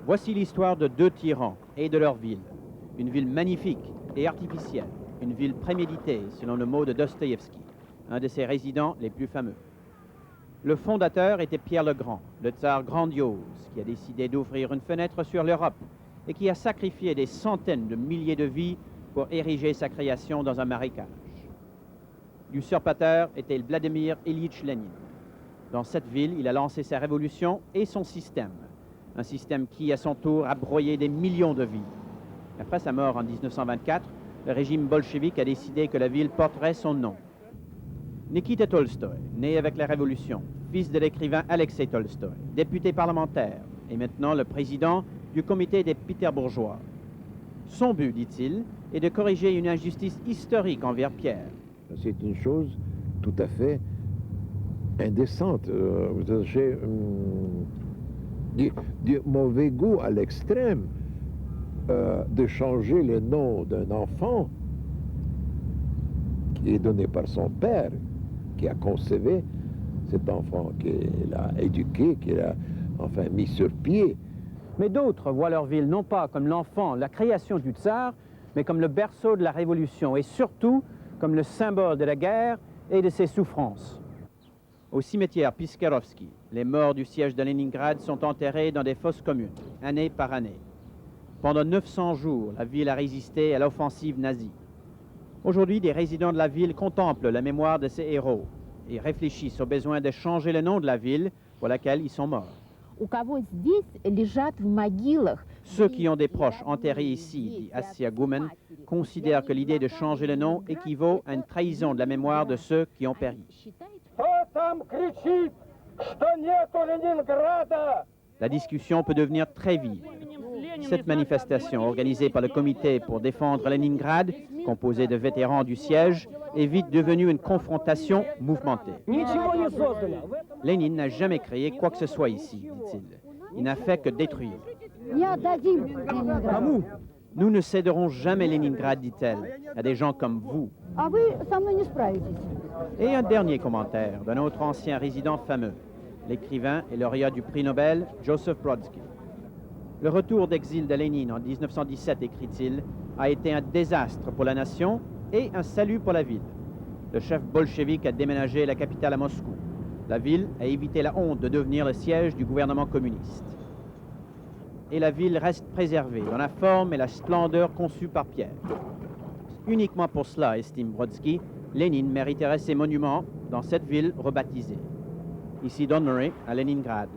Voici l'histoire de deux tyrans et de leur ville. Une ville magnifique et artificielle, une ville préméditée, selon le mot de Dostoïevski, un de ses résidents les plus fameux. Le fondateur était Pierre le Grand, le tsar grandiose, qui a décidé d'ouvrir une fenêtre sur l'Europe et qui a sacrifié des centaines de milliers de vies pour ériger sa création dans un marécage. L'usurpateur était Vladimir Ilyich Lénine. Dans cette ville, il a lancé sa révolution et son système, un système qui, à son tour, a broyé des millions de vies. Après sa mort en 1924, le régime bolchevique a décidé que la ville porterait son nom. Nikita Tolstoï, né avec la Révolution, fils de l'écrivain Alexei Tolstoï, député parlementaire et maintenant le président du comité des Péterbourgeois. Son but, dit-il, est de corriger une injustice historique envers Pierre. C'est une chose tout à fait indécente. J'ai du mauvais goût à l'extrême de changer le nom d'un enfant qui est donné par son père, qui a concevé cet enfant, qu'il a éduqué, qu'il a enfin mis sur pied. Mais d'autres voient leur ville non pas comme l'enfant, la création du tsar, mais comme le berceau de la Révolution et surtout comme le symbole de la guerre et de ses souffrances. Au cimetière Piskerovski, les morts du siège de Leningrad sont enterrés dans des fosses communes, année par année. Pendant 900 jours, la ville a résisté à l'offensive nazie. Aujourd'hui, des résidents de la ville contemplent la mémoire de ces héros et réfléchissent au besoin de changer le nom de la ville pour laquelle ils sont morts. Ceux qui ont des proches enterrés ici, dit Assia Goumen, considèrent que l'idée de changer le nom équivaut à une trahison de la mémoire de ceux qui ont péri. La discussion peut devenir très vive. Cette manifestation, organisée par le comité pour défendre Leningrad, composé de vétérans du siège, est vite devenue une confrontation mouvementée. Lénine n'a jamais créé quoi que ce soit ici, dit-il. Il n'a fait que détruire. Nous ne céderons jamais Leningrad, dit-elle, à des gens comme vous. Et un dernier commentaire d'un autre ancien résident fameux, l'écrivain et lauréat du prix Nobel, Joseph Brodsky. Le retour d'exil de Lénine en 1917, écrit-il, a été un désastre pour la nation et un salut pour la ville. Le chef bolchevique a déménagé la capitale à Moscou. La ville a évité la honte de devenir le siège du gouvernement communiste. Et la ville reste préservée dans la forme et la splendeur conçues par Pierre. Uniquement pour cela, estime Brodsky, Lénine mériterait ses monuments dans cette ville rebaptisée. Ici Don Murray, à Leningrad.